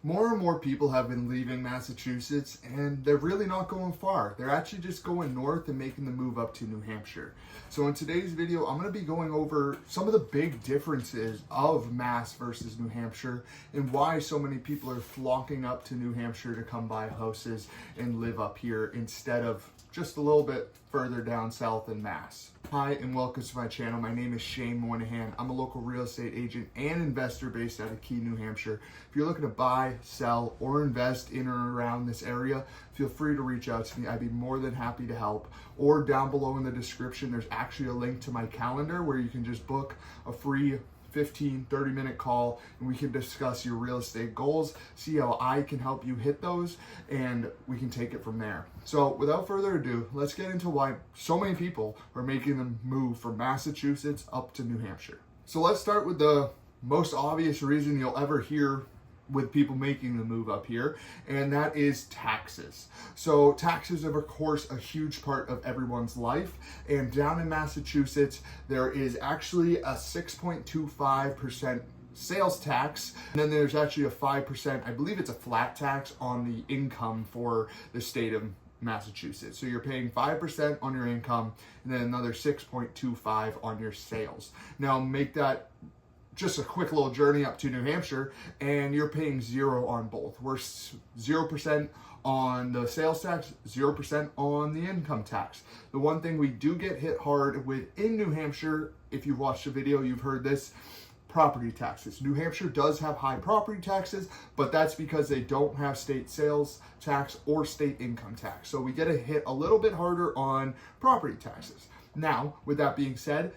More and more people have been leaving Massachusetts, and they're really not going far. They're actually just going north and making the move up to New Hampshire. So in today's video, I'm going to be going over some of the big differences of Mass versus New Hampshire and why so many people are flocking up to New Hampshire to come buy houses and live up here instead of just a little bit further down south in Mass. Hi and welcome to my channel. My name is Shane Moynihan. I'm a local real estate agent and investor based out of Keene, New Hampshire. If you're looking to buy, sell, or invest in or around this area, feel free to reach out to me. I'd be more than happy to help. Or down below in the description, there's actually a link to my calendar where you can just book a free 15-30 minute call and we can discuss your real estate goals, see how I can help you hit those, and we can take it from there. So without further ado, let's get into why so many people are making the move from Massachusetts up to New Hampshire. So let's start with the most obvious reason you'll ever hear with people making the move up here, and that is taxes. So taxes are of course a huge part of everyone's life, and down in Massachusetts there is actually a 6.25% sales tax, and then there's actually a 5%, I believe it's a flat tax on the income for the state of Massachusetts. So you're paying 5% on your income and then another 6.25 on your sales. Now make that just a quick little journey up to New Hampshire and you're paying 0 on both. We're 0% on the sales tax, 0% on the income tax. The one thing we do get hit hard with in New Hampshire, if you've watched the video, you've heard this, property taxes. New Hampshire does have high property taxes, but that's because they don't have state sales tax or state income tax. So we get hit a little bit harder on property taxes. Now, with that being said,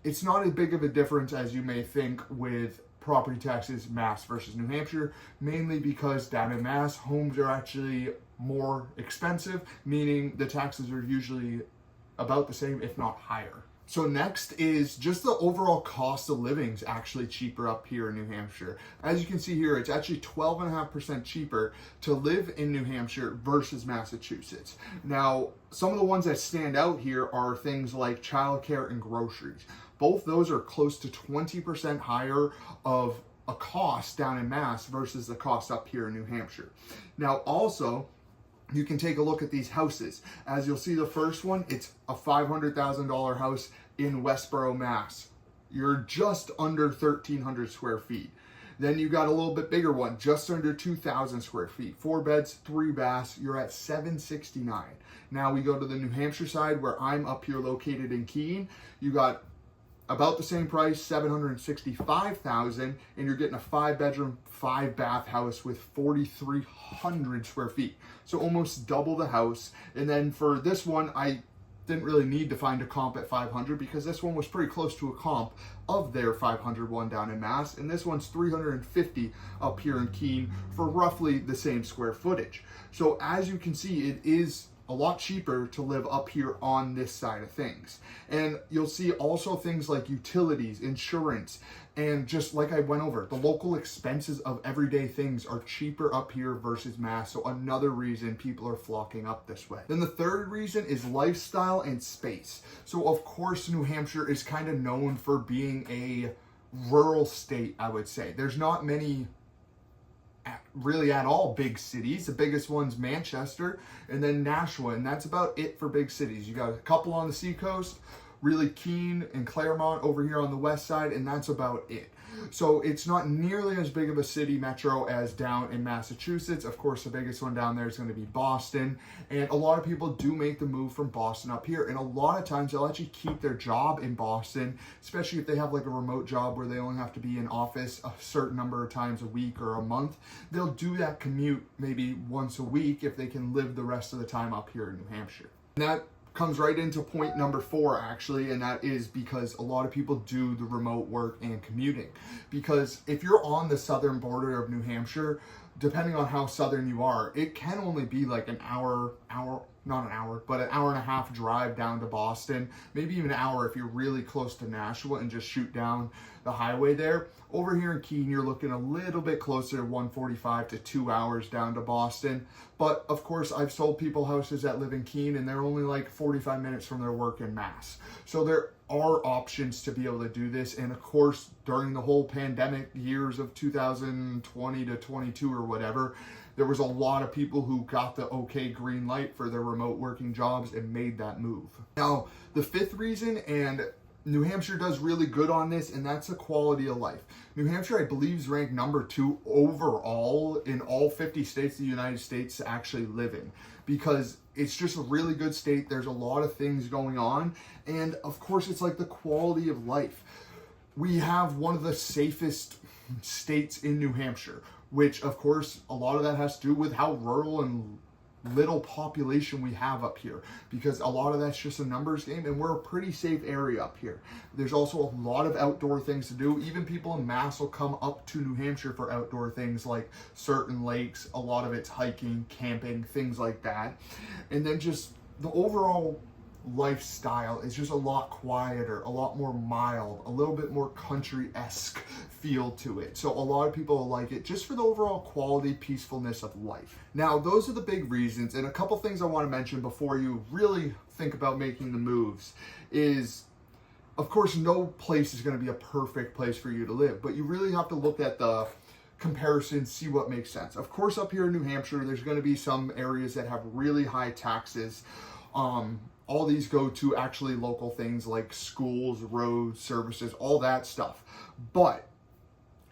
it's not as big of a difference as you may think with property taxes, Mass versus New Hampshire, mainly because down in Mass, homes are actually more expensive, meaning the taxes are usually about the same, if not higher. So next is just the overall cost of living is actually cheaper up here in New Hampshire. As you can see here, it's actually 12.5% cheaper to live in New Hampshire versus Massachusetts. Now, some of the ones that stand out here are things like childcare and groceries. Both those are close to 20% higher of a cost down in Mass versus the cost up here in New Hampshire. Now also, you can take a look at these houses. As you'll see, the first one, it's a $500,000 house in Westboro, Mass. You're just under 1,300 square feet. Then you got a little bit bigger one, just under 2,000 square feet. 4 beds, 3 baths, you're at $769. Now we go to the New Hampshire side where I'm up here located in Keene. You got about the same price, $765,000, and you're getting a 5-bedroom, 5-bath house with 4,300 square feet. So almost double the house. And then for this one, I didn't really need to find a comp at 500 because this one was pretty close to a comp of their 500 one down in Mass, and this one's 350 up here in Keene for roughly the same square footage. So as you can see, it is a lot cheaper to live up here on this side of things. And you'll see also things like utilities, insurance, and just like I went over, the local expenses of everyday things are cheaper up here versus Mass. So another reason people are flocking up this way. Then the third reason is lifestyle and space. So of course, New Hampshire is kind of known for being a rural state, I would say. There's not many really at all big cities. The biggest one's Manchester and then Nashua, and that's about it for big cities. You got a couple on the seacoast, really Keene and Claremont over here on the west side, and that's about it. So it's not nearly as big of a city metro as down in Massachusetts. Of course, the biggest one down there is going to be Boston, and a lot of people do make the move from Boston up here, and a lot of times they'll actually keep their job in Boston, especially if they have like a remote job where they only have to be in office a certain number of times a week or a month. They'll do that commute maybe once a week if they can live the rest of the time up here in New Hampshire. And that comes right into point number 4 actually, and that is because a lot of people do the remote work and commuting. Because if you're on the southern border of New Hampshire, depending on how southern you are, it can only be like an hour, not an hour, but an hour and a half drive down to Boston, maybe even an hour if you're really close to Nashua and just shoot down the highway there. Over here in Keene, you're looking a little bit closer to 145 to 2 hours down to Boston. But of course, I've sold people houses that live in Keene and they're only like 45 minutes from their work in Mass. So there are options to be able to do this. And of course, during the whole pandemic years of 2020 to 22 or whatever, there was a lot of people who got the okay green light for their remote working jobs and made that move. Now, the fifth reason, and New Hampshire does really good on this, and that's the quality of life. New Hampshire, I believe, is ranked number 2 overall in all 50 states of the United States to actually live in, because it's just a really good state. There's a lot of things going on, and of course, it's like the quality of life. We have one of the safest states in New Hampshire, which of course, a lot of that has to do with how rural and little population we have up here, because a lot of that's just a numbers game, and we're a pretty safe area up here. There's also a lot of outdoor things to do. Even people in Mass will come up to New Hampshire for outdoor things like certain lakes. A lot of it's hiking, camping, things like that. And then just the overall lifestyle is just a lot quieter, a lot more mild, a little bit more country-esque feel to it. So a lot of people like it just for the overall quality, peacefulness of life. Now, those are the big reasons, and a couple things I want to mention before you really think about making the moves is, of course, no place is going to be a perfect place for you to live, but you really have to look at the comparison, see what makes sense. Of course, up here in New Hampshire, there's going to be some areas that have really high taxes. All these go to actually local things like schools, roads, services, all that stuff. But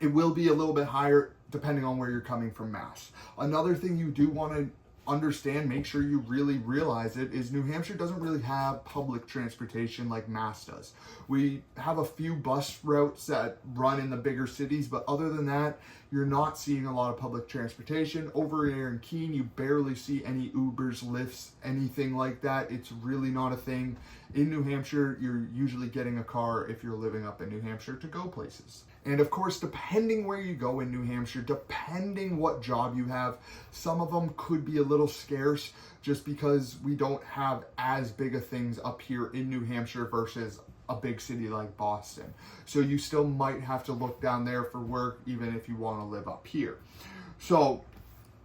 it will be a little bit higher depending on where you're coming from Mass. Another thing you do want to understand, make sure you really realize it, is New Hampshire doesn't really have public transportation like Mass does. We have a few bus routes that run in the bigger cities, but other than that, you're not seeing a lot of public transportation. Over here in Keene, you barely see any Ubers, Lyfts, anything like that. It's really not a thing. In New Hampshire, you're usually getting a car if you're living up in New Hampshire to go places. And of course, depending where you go in New Hampshire, depending what job you have, some of them could be a little scarce just because we don't have as big of things up here in New Hampshire versus a big city like Boston. So you still might have to look down there for work, even if you want to live up here. So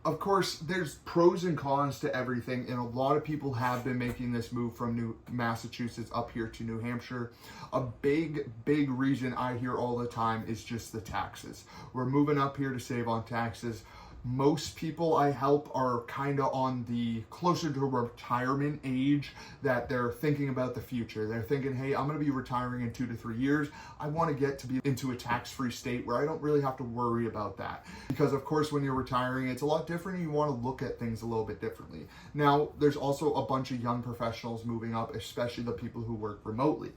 of course, there's pros and cons to everything, and a lot of people have been making this move from Massachusetts up here to New Hampshire. A big reason I hear all the time is just the taxes. We're moving up here to save on taxes. Most people I help are kind of on the closer to retirement age, that they're thinking about the future. They're thinking, hey, I'm going to be retiring in 2 to 3 years. I want to get to be into a tax-free state where I don't really have to worry about that. Because of course, when you're retiring, it's a lot different and you want to look at things a little bit differently. Now, there's also a bunch of young professionals moving up, especially the people who work remotely.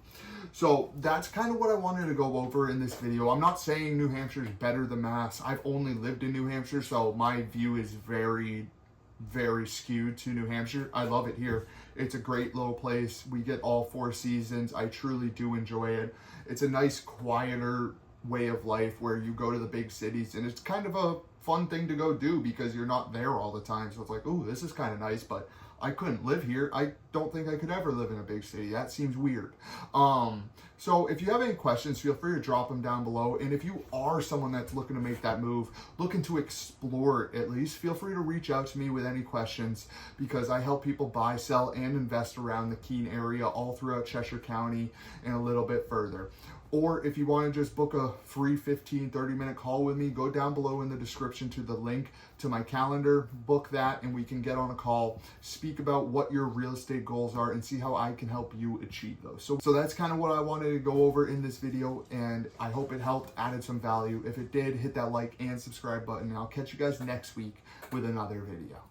So that's kind of what I wanted to go over in this video. I'm not saying New Hampshire is better than Mass. I've only lived in New Hampshire, so my view is very skewed to New Hampshire. I love it here. It's a great little place. We get all 4 seasons. I truly do enjoy it. It's a nice, quieter way of life where you go to the big cities, and it's kind of a fun thing to go do because you're not there all the time. So it's like, oh, this is kind of nice, but I couldn't live here. I don't think I could ever live in a big city. That seems weird. So if you have any questions, feel free to drop them down below. And if you are someone that's looking to make that move, looking to explore it at least, feel free to reach out to me with any questions, because I help people buy, sell, and invest around the Keene area, all throughout Cheshire County and a little bit further. Or if you want to just book a free 15-30-minute call with me, go down below in the description to the link to my calendar, book that, and we can get on a call, speak about what your real estate goals are, and see how I can help you achieve those. So that's kind of what I wanted to go over in this video, and I hope it helped, added some value. If it did, hit that like and subscribe button, and I'll catch you guys next week with another video.